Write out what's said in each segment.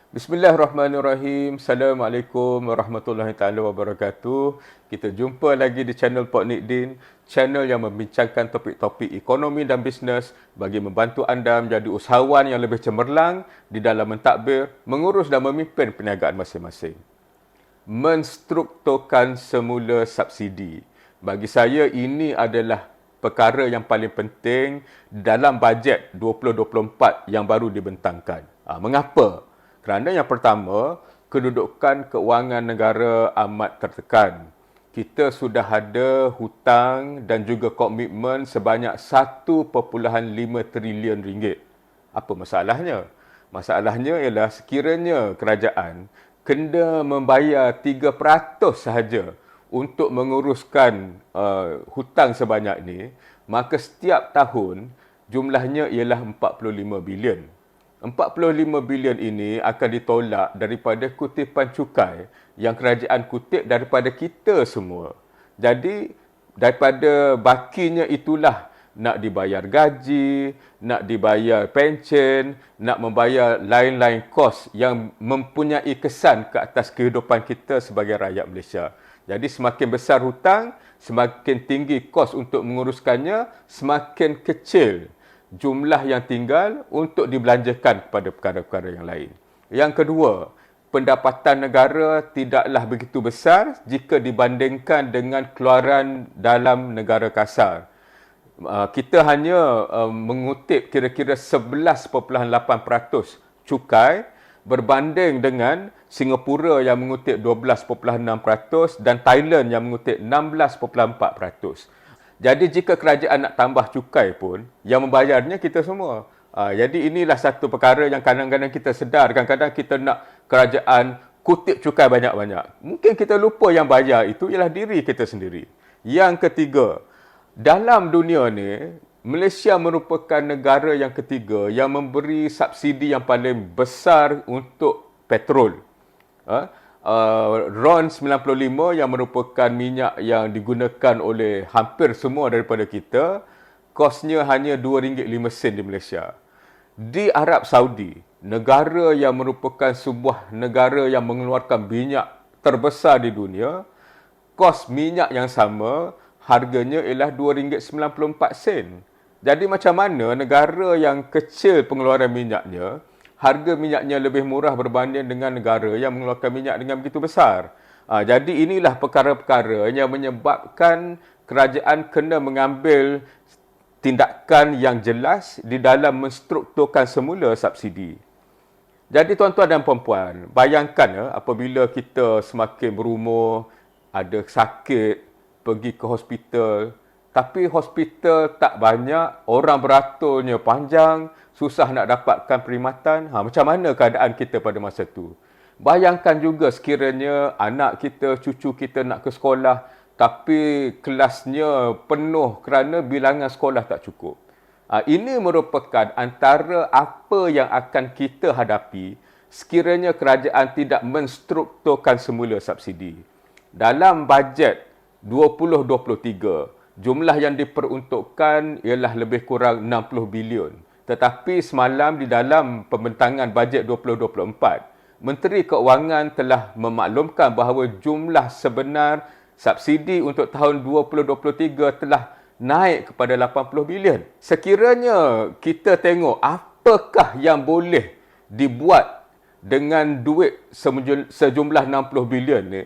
Bismillahirrahmanirrahim. Assalamualaikum warahmatullahi taala wabarakatuh. Kita jumpa lagi di channel Pak Nikdin, channel yang membincangkan topik-topik ekonomi dan bisnes bagi membantu anda menjadi usahawan yang lebih cemerlang di dalam mentadbir, mengurus dan memimpin perniagaan masing-masing. Menstrukturkan semula subsidi. Bagi saya ini adalah perkara yang paling penting dalam bajet 2024 yang baru dibentangkan. Mengapa? Kerana yang pertama, kedudukan keuangan negara amat tertekan. Kita sudah ada hutang dan juga komitmen sebanyak 1.5 trilion ringgit. Apa masalahnya? Masalahnya ialah sekiranya kerajaan kena membayar 3% sahaja untuk menguruskan hutang sebanyak ini, maka setiap tahun jumlahnya ialah 45 bilion. 45 bilion ini akan ditolak daripada kutipan cukai yang kerajaan kutip daripada kita semua. Jadi, daripada bakinya itulah nak dibayar gaji, nak dibayar pencen, nak membayar lain-lain kos yang mempunyai kesan ke atas kehidupan kita sebagai rakyat Malaysia. Jadi, semakin besar hutang, semakin tinggi kos untuk menguruskannya, semakin kecil jumlah yang tinggal untuk dibelanjakan kepada perkara-perkara yang lain. Yang kedua, pendapatan negara tidaklah begitu besar jika dibandingkan dengan keluaran dalam negara kasar. Kita hanya mengutip kira-kira 11.8% cukai berbanding dengan Singapura yang mengutip 12.6% dan Thailand yang mengutip 16.4%. Jadi jika kerajaan nak tambah cukai pun, yang membayarnya kita semua. Jadi inilah satu perkara yang kadang-kadang kita sedar. Kadang-kadang kita nak kerajaan kutip cukai banyak-banyak. Mungkin kita lupa yang bayar itu ialah diri kita sendiri. Yang ketiga, dalam dunia ni, Malaysia merupakan negara yang ketiga yang memberi subsidi yang paling besar untuk petrol. RON 95 yang merupakan minyak yang digunakan oleh hampir semua daripada kita, kosnya hanya RM2.05 di Malaysia. Di Arab Saudi, negara yang merupakan sebuah negara yang mengeluarkan minyak terbesar di dunia, kos minyak yang sama, harganya ialah RM2.94. Jadi macam mana negara yang kecil pengeluaran minyaknya, harga minyaknya lebih murah berbanding dengan negara yang mengeluarkan minyak dengan begitu besar. Jadi inilah perkara-perkara yang menyebabkan kerajaan kena mengambil tindakan yang jelas di dalam menstrukturkan semula subsidi. Jadi tuan-tuan dan puan-puan, bayangkan apabila kita semakin berumur, ada sakit, pergi ke hospital, tapi hospital tak banyak, orang beratulnya panjang, susah nak dapatkan perkhidmatan. Macam mana keadaan kita pada masa itu? Bayangkan juga sekiranya anak kita, cucu kita nak ke sekolah, tapi kelasnya penuh kerana bilangan sekolah tak cukup. Ini merupakan antara apa yang akan kita hadapi sekiranya kerajaan tidak menstrukturkan semula subsidi. Dalam bajet 2023, jumlah yang diperuntukkan ialah lebih kurang 60 bilion. Tetapi semalam di dalam pembentangan bajet 2024, Menteri Keuangan telah memaklumkan bahawa jumlah sebenar subsidi untuk tahun 2023 telah naik kepada 80 bilion. Sekiranya kita tengok apakah yang boleh dibuat dengan duit sejumlah 60 bilion ni,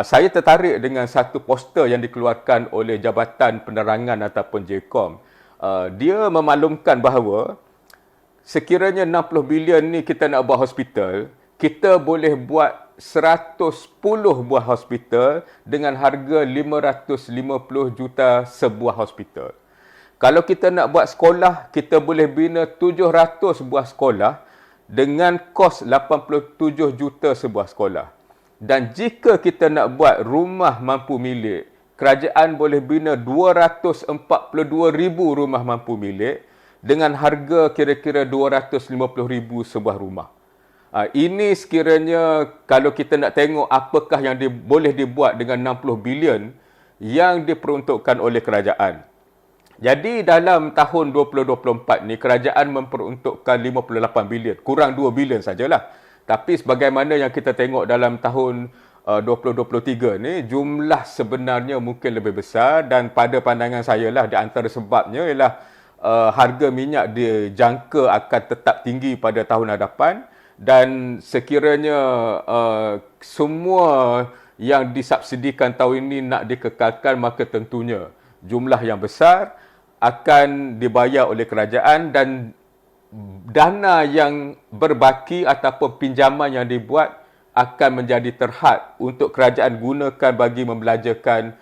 saya tertarik dengan satu poster yang dikeluarkan oleh Jabatan Penerangan ataupun JKOM. Dia memaklumkan bahawa sekiranya 60 bilion ni kita nak buat hospital, kita boleh buat 110 buah hospital dengan harga 550 juta sebuah hospital. Kalau kita nak buat sekolah, kita boleh bina 700 buah sekolah dengan kos 87 juta sebuah sekolah. Dan jika kita nak buat rumah mampu milik, kerajaan boleh bina 242,000 rumah mampu milik dengan harga kira-kira 250,000 sebuah rumah. Ini sekiranya kalau kita nak tengok apakah yang boleh dibuat dengan 60 bilion yang diperuntukkan oleh kerajaan. Jadi dalam tahun 2024 ni kerajaan memperuntukkan 58 bilion, kurang 2 bilion sajalah. Tapi sebagaimana yang kita tengok dalam tahun 2023 ni, jumlah sebenarnya mungkin lebih besar, dan pada pandangan saya lah, di antara sebabnya ialah harga minyak dijangka akan tetap tinggi pada tahun hadapan, dan sekiranya semua yang disubsidikan tahun ini nak dikekalkan, maka tentunya jumlah yang besar akan dibayar oleh kerajaan, dan dana yang berbaki ataupun pinjaman yang dibuat akan menjadi terhad untuk kerajaan gunakan bagi membelanjakan,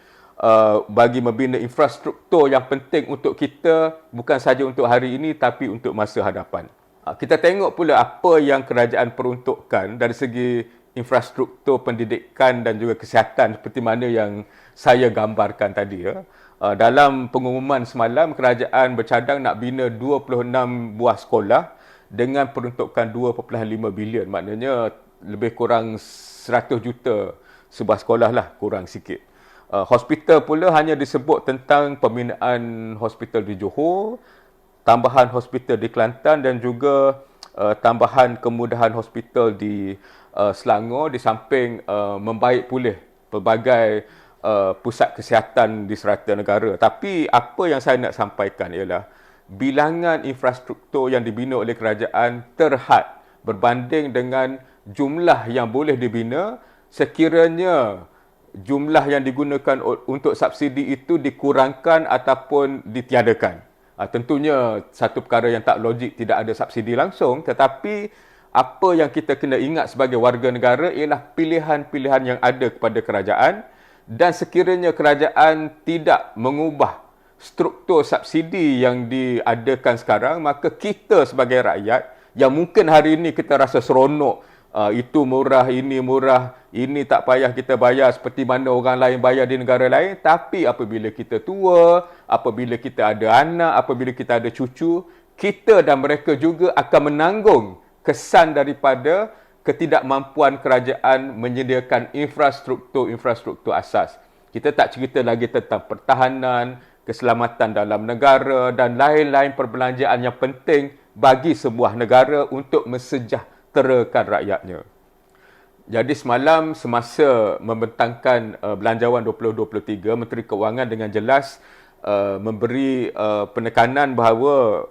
bagi membina infrastruktur yang penting untuk kita, bukan sahaja untuk hari ini tapi untuk masa hadapan. Kita tengok pula apa yang kerajaan peruntukkan dari segi infrastruktur pendidikan dan juga kesihatan seperti mana yang saya gambarkan tadi. Dalam pengumuman semalam, kerajaan bercadang nak bina 26 buah sekolah dengan peruntukan 2.5 bilion. Maknanya lebih kurang 100 juta sebuah sekolah lah, kurang sikit. Hospital pula hanya disebut tentang pembinaan hospital di Johor, tambahan hospital di Kelantan, dan juga tambahan kemudahan hospital di Selangor, di samping membaik pulih pelbagai pusat kesihatan di serata negara. Tapi apa yang saya nak sampaikan ialah bilangan infrastruktur yang dibina oleh kerajaan terhad berbanding dengan jumlah yang boleh dibina sekiranya jumlah yang digunakan untuk subsidi itu dikurangkan ataupun ditiadakan. Tentunya satu perkara yang tak logik, tidak ada subsidi langsung, tetapi apa yang kita kena ingat sebagai warga negara ialah pilihan-pilihan yang ada kepada kerajaan, dan sekiranya kerajaan tidak mengubah struktur subsidi yang diadakan sekarang, maka kita sebagai rakyat yang mungkin hari ini kita rasa seronok, itu murah, ini tak payah kita bayar seperti mana orang lain bayar di negara lain. Tapi apabila kita tua, apabila kita ada anak, apabila kita ada cucu, kita dan mereka juga akan menanggung kesan daripada ketidakmampuan kerajaan menyediakan infrastruktur asas. Kita tak cerita lagi tentang pertahanan, keselamatan dalam negara dan lain-lain perbelanjaan yang penting bagi sebuah negara untuk mensejahterakan rakyatnya. Jadi semalam semasa membentangkan Belanjawan 2023, Menteri Keuangan dengan jelas memberi penekanan bahawa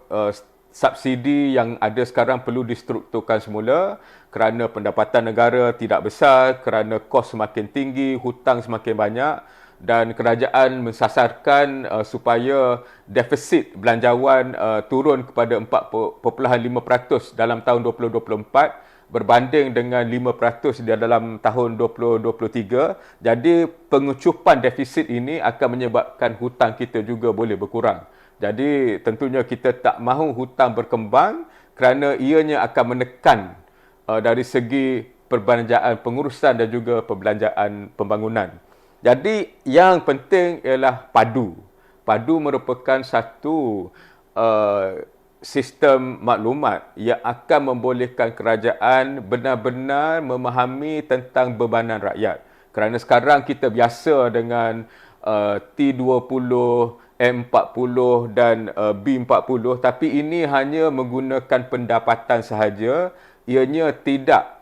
subsidi yang ada sekarang perlu distrukturkan semula kerana pendapatan negara tidak besar, kerana kos semakin tinggi, hutang semakin banyak, dan kerajaan mensasarkan supaya defisit belanjawan turun kepada 4.5% dalam tahun 2024 berbanding dengan 5% di dalam tahun 2023. Jadi pengecupan defisit ini akan menyebabkan hutang kita juga boleh berkurang. Jadi tentunya kita tak mahu hutang berkembang kerana ianya akan menekan dari segi perbelanjaan pengurusan dan juga perbelanjaan pembangunan. Jadi yang penting ialah padu. Padu merupakan satu sistem maklumat yang akan membolehkan kerajaan benar-benar memahami tentang bebanan rakyat. Kerana sekarang kita biasa dengan T20, M40 dan B40, tapi ini hanya menggunakan pendapatan sahaja. Ianya tidak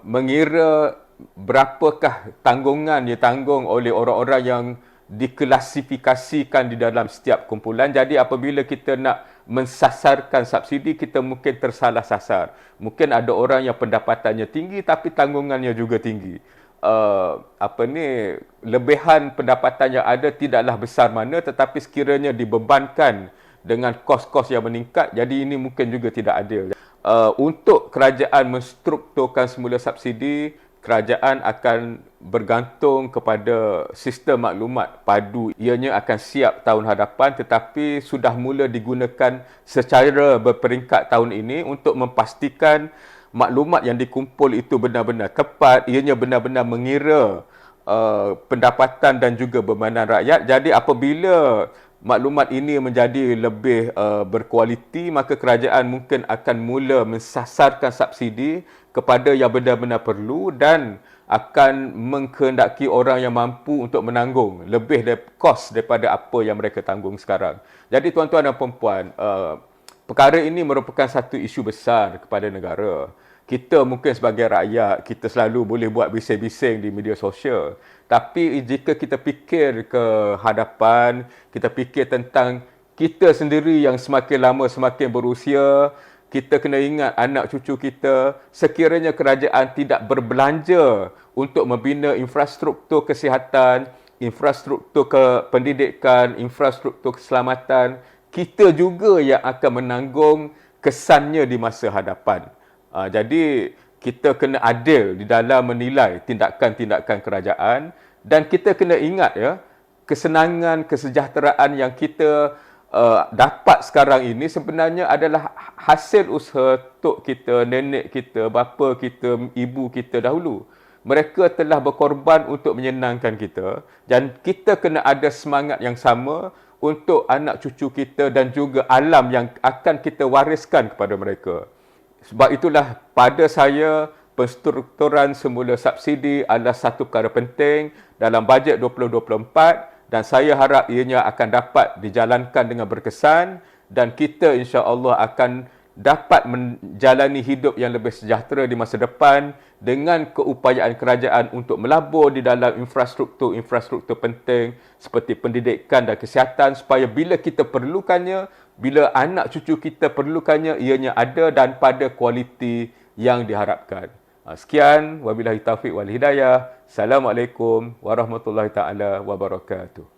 mengira berapakah tanggungan ditanggung oleh orang-orang yang diklasifikasikan di dalam setiap kumpulan. Jadi apabila kita nak mensasarkan subsidi, kita mungkin tersalah sasar. Mungkin ada orang yang pendapatannya tinggi tapi tanggungannya juga tinggi. Lebihan pendapatan yang ada tidaklah besar mana, tetapi sekiranya dibebankan dengan kos-kos yang meningkat, jadi ini mungkin juga tidak adil. Untuk kerajaan menstrukturkan semula subsidi, kerajaan akan bergantung kepada sistem maklumat padu. Ianya akan siap tahun hadapan, tetapi sudah mula digunakan secara berperingkat tahun ini untuk memastikan maklumat yang dikumpul itu benar-benar tepat, ianya benar-benar mengira pendapatan dan juga bebanan rakyat. Jadi apabila maklumat ini menjadi lebih berkualiti, maka kerajaan mungkin akan mula mensasarkan subsidi kepada yang benar-benar perlu dan akan mengkehendaki orang yang mampu untuk menanggung lebih kos daripada apa yang mereka tanggung sekarang. Jadi tuan-tuan dan puan-puan, perkara ini merupakan satu isu besar kepada negara. kita mungkin sebagai rakyat, kita selalu boleh buat bising-bising di media sosial. Tapi jika kita fikir ke hadapan, kita fikir tentang kita sendiri yang semakin lama semakin berusia, kita kena ingat anak cucu kita, sekiranya kerajaan tidak berbelanja untuk membina infrastruktur kesihatan, infrastruktur pendidikan, infrastruktur keselamatan, kita juga yang akan menanggung kesannya di masa hadapan. Jadi kita kena adil di dalam menilai tindakan-tindakan kerajaan dan kita kena ingat ya, kesenangan, kesejahteraan yang kita dapat sekarang ini sebenarnya adalah hasil usaha tok kita, nenek kita, bapa kita, ibu kita dahulu. Mereka telah berkorban untuk menyenangkan kita dan kita kena ada semangat yang sama untuk anak cucu kita dan juga alam yang akan kita wariskan kepada mereka. Sebab itulah pada saya penstrukturan semula subsidi adalah satu perkara penting dalam bajet 2024 dan saya harap ianya akan dapat dijalankan dengan berkesan dan kita insya-Allah akan dapat menjalani hidup yang lebih sejahtera di masa depan dengan keupayaan kerajaan untuk melabur di dalam infrastruktur penting seperti pendidikan dan kesihatan supaya bila kita perlukannya, bila anak cucu kita perlukannya, ianya ada dan pada kualiti yang diharapkan. Sekian, wabillahi taufiq wal hidayah. Assalamualaikum warahmatullahi taala wabarakatuh.